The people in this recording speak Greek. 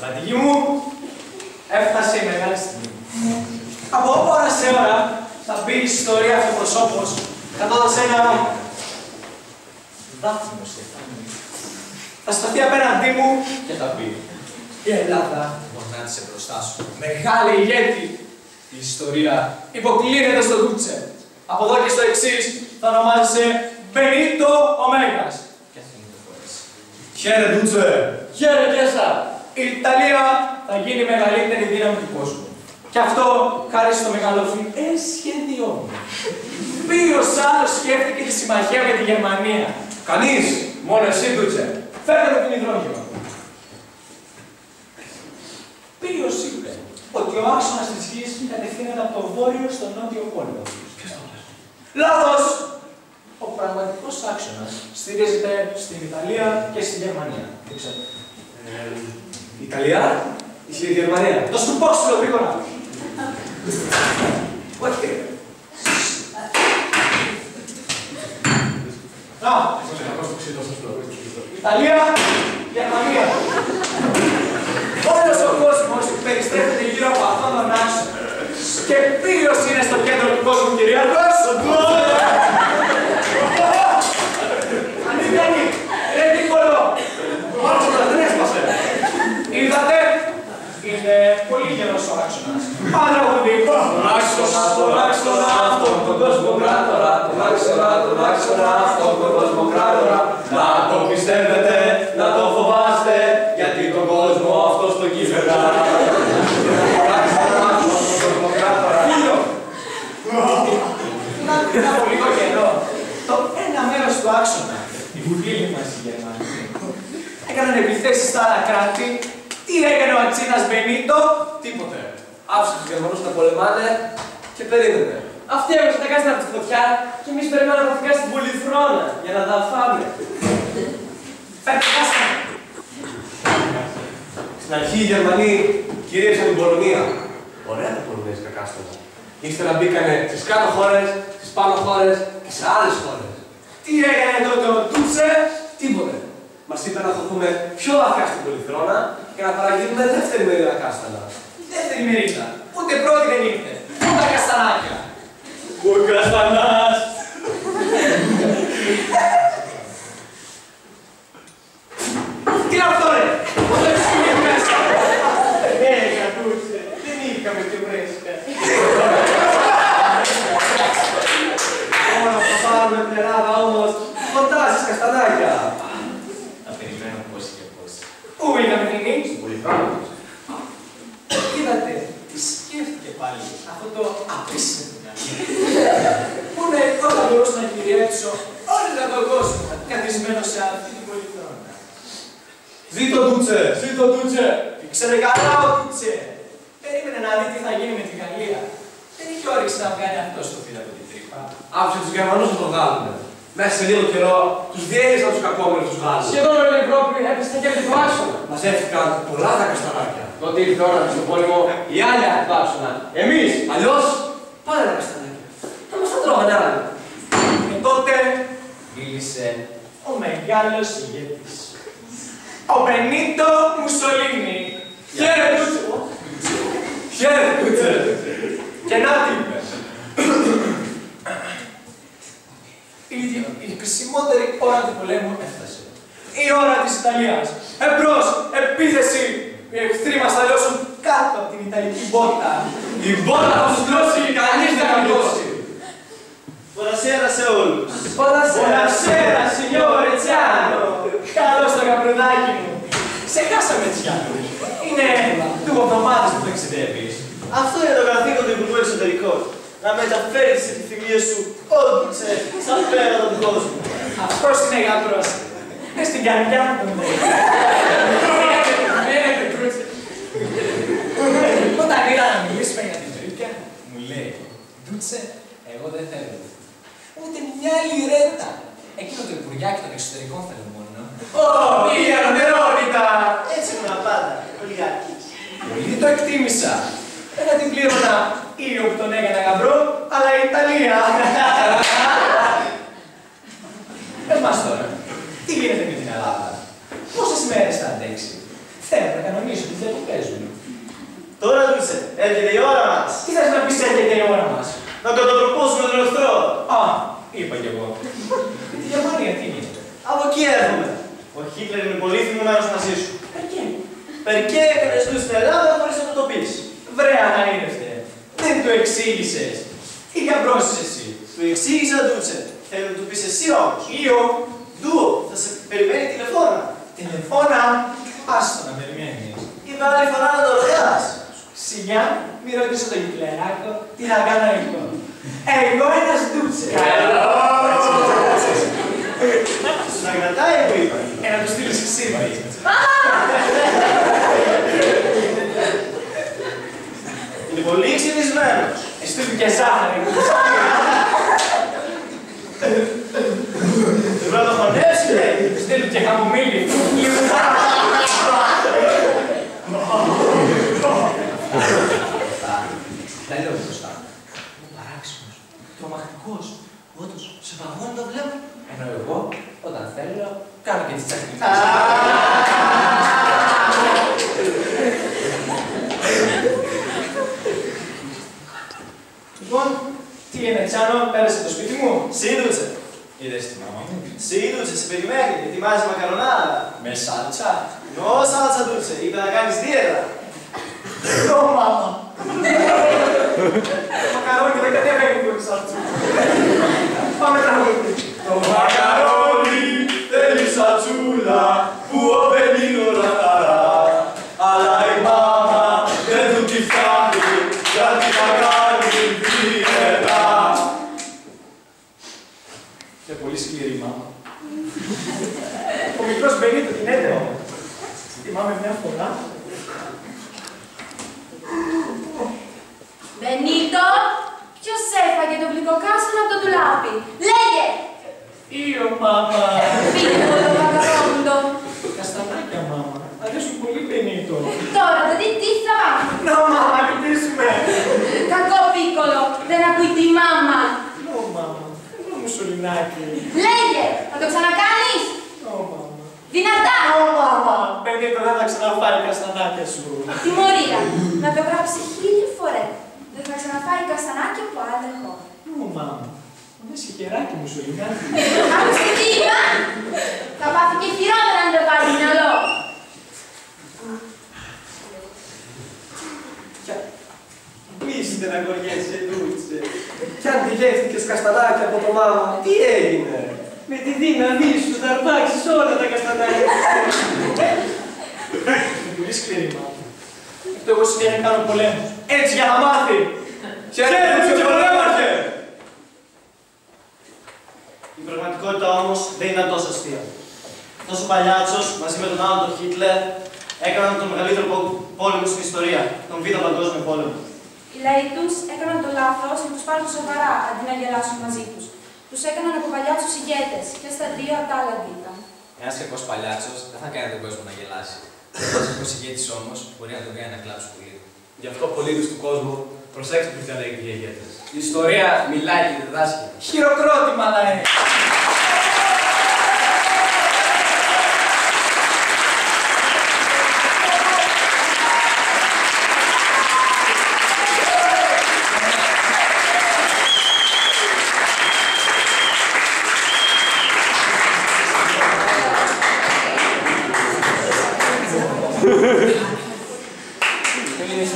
Στρατηγή μου, έφτασε η μεγάλη στιγμή. Από ώρα σε ώρα θα μπει η ιστορία αυτοπροσώπως, καθόντας ένα δάφνο στεφάνι. Θα σταθεί απέναντί μου και θα πει: η Ελλάδα γονάτισε μπροστά σου. Μεγάλη ηγέτη. Η ιστορία υποκλίνεται στο Ντούτσε. Από εδώ και στο εξής θα ονομάζεσαι Μπενίτο Ωμέγας. Και αυτό είναι το φορές. Χαίρε Ντούτσε! Χαίρε Κέσσα! Η Ιταλία θα γίνει η μεγαλύτερη δύναμη του κόσμου. Και αυτό χάρη στο μεγαλοφιλές σχέδιό μου. Ποιος άλλος σκέφτηκε τη συμμαχία με τη Γερμανία? Κανείς! Μόνο εσύ Ντούτσε! Φέρτε με την υδρόγειο. Ποιος είπε ότι ο άξονας της γης κατευθύνεται από το βόρειο στο νότιο πόλο? Ποιος το λέει? Λάθος! Ο πραγματικός άξονας στηρίζεται στην Ιταλία και στη Γερμανία. Δεν ξέρω. Ιταλία ή στη Γερμανία? Το σου πω στο γρήγορα. Όχι. Να! Ιταλία, Γερμανία. Όλος ο κόσμος περιστρέφεται γύρω από αυτόν τον άξονα. Και ποιος είναι στο κέντρο του κόσμου, κυρίαρχος? Ο Ντούτσε! Ανίκανη! Ρετίκολο! Ο άξονας δεν έσπασε! Είδατε? Είναι πολύ γερός ο άξονας. Αναγωγή! Τον άξονα, αυτόν τον κοσμοκράτορα. Τον άξονα, αυτόν τον κοσμοκράτορα. Να το πιστεύετε, να το φοβάστε, γιατί τον κόσμο αυτός το κύβερνα. Πριν από λίγο καιρό, το ένα μέρος του άξονα, οι φίλοι μας οι Γερμανοί, έκαναν επιθέσεις στα άλλα κράτη. Τι έκανε ο Ατσίνας Μπενίτο? Τίποτε. Άφησε τους Γερμανούς να πολεμάνε και περίμενε. Αυτοί έμειναν τα κάστρα από τη φωτιά και εμείς περιμέναμε να φυγά στην Πολυθρόνα για να τα φάμε. Φέρτε κάστρα. Στην αρχή οι Γερμανοί κυρίευσαν την Πολωνία. Ωραία τα πολωνέζικα κάστρα. Ύστερα μπήκανε στις κάτω χώρες, στις πάνω χώρες και σε άλλες χώρες. Τι έκανε τότε ο Ντούτσε? Τίποτε. Μας είπε να χωθούμε πιο βαθιά στην Πολυθρόνα και να παραγγείλουμε δεύτερη μερίδα κάστανα. Δεύτερη μερίδα. Ούτε πρώτη δεν ήρθε. Πού τα καστανάκια? Ο Καστανάς! Τι είναι αυτό ρε? Πώς δεν ξύγει μέσα? Ντούτσε. Δεν είχαμε πιο βρέσικα. Τώρα που θα πάρουμε την Ελλάδα όμως, φαντάζεις καστανάκια. Να περιμένω πώς και πώς. Πού είχαμε μείνει? Στην Πολυθρόνα. Είδατε, τι σκέφτηκε πάλι αυτό το απίστευτο μυαλό. Πού να εγώ θα μπορούσα να κυριεύσω όλο τον κόσμο καθισμένο σε αυτή την Πολυθρόνα. Ζήτω Ντούτσε! Ζήτω Ντούτσε! Ήξερε καλά ο Ντούτσε. Περίμενε να δει τι θα γίνει με τη Γαλλία. Δεν είχε όρεξη να βγάλει αυτό στο φύλλο από την τρύπα. Άφησε τους Γερμανούς να το βγάλουν. Μέσα σε λίγο καιρό τους διέλυσαν τους κακόμενους τους Γάλλους. Σχεδόν όλη η Ευρώπη έπεσε στα χέρια του άξονα. Μαζεύτηκαν πολλά τα καστανάκια. Τότε ήρθε η ώρα στον πόλεμο οι άλλοι του άξονα. Εμείς! Αλλιώς, πάνε τα καστανάκια. Θα μας τα τρώγανε άλλοι. Και τότε μίλησε ο μεγάλος ηγέτης. Ο Μπενίτο Μουσολίνι. Χαίρε Ντούτσε! Χαίρε Ντούτσε! Και να τι είπε. Η κρισιμότερη ώρα του πολέμου έφτασε. Η ώρα της Ιταλίας. Εμπρός, επίθεση. Οι εχθροί μας θα λιώσουν κάτω από την Ιταλική μπότα. Η μπότα θα τους λιώσει, κανείς δεν θα λιώσει. Buonasera σε όλους. Buonasera, signore Ciano. Καλώς το καπρουδάκι μου. Ξεχάσαμε Ciano. Είναι του εβδομάδας που ταξιδεύεις. Αυτό είναι το καθήκον του Υπουργού Εξωτερικών. Να μεταφέρει τις επιθυμίες σου όντουσε σαν πέρα τον κόσμο. Αυτός είναι γαμπρός. Στην καρδιά μου τον λέει. Όταν ήρθα να μιλήσουμε για την Τρίκια, μου λέει Ντούτσε, εγώ δεν θέλω ούτε μια λιρέτα. Εκείνο το Υπουργιάκι των Εξωτερικών θέλω μόνο. Ω, η ανωτερότητα! Έτσι ήμουν πάντα, ολιγαρχής. Πολύ το εκτίμησα. Δεν θα την πλήρωνα ήλιο που τον έκανα γαμπρό, αλλά η Ιταλία. Πες μας τώρα, τι γίνεται με την Ελλάδα? Πόσες μέρες θα αντέξει? Θέλω να κανονίσω τις διακοπές μου. Τώρα Ντούτσε, έρχεται η ώρα μας. Τι θες να πεις έρχεται η ώρα μας? Να κατατροπώσουμε τον εχθρό. Α, είπα κι εγώ. Με τη Γερμανία τι γίνεται? Από εκεί έρχομαι. Ο Χίτλερ είναι πολύ θυμωμένος μαζί σου. Περκέ. Περκέ έκανες του στην Ελλάδα χωρίς να το πεις. Βρε αναήρευτε. Δεν το εξήγησες. Τι γαμπρώσεις εσύ? Του εξήγησα Ντούτσε. Θέλω να του πεις εσύ όμως. Ήο. Ντουο, θα σε περιμένει τηλεφώνα. Τηλεφώνα. Άστο να περιμένεις. Είπε άλλη φορά να το ρωτάς. Σιγά, μη ρωτήσω τον Γιτλεράκο τι θα κάνω εγώ. Εγώ ένας Ντούτσε. Να κρατάει που είπα. Να του στείλεις εσύ. Είναι πολύ ξυνισμένος. Στείλου και ζάχαρη. Πρέπει να το χωνεύσει, λέει. Στείλου και χαμομήλι. Τα λέω μπροστά. Ο παράξενος, τρομακτικός, όντως, σε παγώνει το βλέμμα. Ενώ εγώ, όταν θέλω, κάνω και τις τσακνικές. Λοιπόν, τι είναι, Τσάνο, πέρασε το σπίτι μου. Σύντουτσε. Είδες τη μάμα μου. Σύντουτσε, σε περιμένει. Ετοιμάζει μακαρονάδα. Με σάλτσα. Νο σάλτσα Ντούτσε. Είπε να κάνεις δίαιτα. Ω, μάμα. Το μακαρόνι δεν κατεβαίνει χωρίς σάλτσα. Πάμε τραγούδι. Το μακαρόνι θέλει σατσούλα που όβελει ώρα χαρά. Αλλά η μάμα δεν του τη φτάνει γιατί θα κάνει δίαιτα. Είναι πολύ σκληρή η μάμα. Ο μικρός Μπενίτο την έτρεμα. Θυμάμαι μια φορά. Μπενίτο, ποιος έφαγε το γλυκοκάστανο από το ντουλάπι? Λέγε! Ήο, μάμα. Πίνκολο βαγαρόντο. Καστανάκια, μάμα. Αρέσουν πολύ Μπενίτο. Τώρα το τι θα πάμε. Να, μάμα, κοιτήσουμε. Κακό πίκολο, δεν ακούει τη μάμα. Ω, μάμα. Ω, μουσουλινάκι. Λέγε, θα το ξανακάνεις. Ω, μάμα. Δυνατά. Ω, μάμα. Μπενίτο, δεν θα ξαναφάει καστανάκια σου. Τιμωρία. Να το γράψει 1000 φορές. Δεν θα ξαναφάει καστανάκια από άλλη χώρα. Ω, μάμα. Μου είσαι χεράκι μουσουλινάκι. Άκουσε τι είπα. Θα πάθει και χειρότερα αν δεν πάρει μυαλό. Μη στεναχωριέσαι, Ντούτσε. Κι αν τυλέχθηκες καστανάκια από το μάμα, τι έγινε? Με τη δύναμή σου θα αρπάξεις όλα τα καστανάκια. Είναι πολύ σκληρή, μάμα. Αυτό εγώ συνέχεια κάνω πολέμους. Έτσι για να μάθει. Χαίρετε και πολέμαρχε! Η πραγματικότητα όμως δεν είναι τόσο αστεία. Αυτός ο παλιάτσος μαζί με τον άλλο τον Χίτλερ έκαναν τον μεγαλύτερο πόλεμο στην ιστορία, τον Β' Παγκόσμιο Πόλεμο. Οι λαοί τους έκαναν το λάθος να τους πάρουν σοβαρά αντί να γελάσουν μαζί τους. Τους έκαναν από παλιάτσους ηγέτες και στα δύο ατάλλαντοι ήταν. Ένας κακός παλιάτσος δεν θα κάνει τον κόσμο να γελάσει. Ένας κακός ηγέτης όμως μπορεί να τον κάνει να κλάψει πολύ. Γι' αυτό πολίτες του κόσμου προσέξτε ποιους διαλέγετε οι ηγέτες. Η ιστορία μιλάει και διδάσκει. Χειροκρότημα, λαέ. Φίλοι,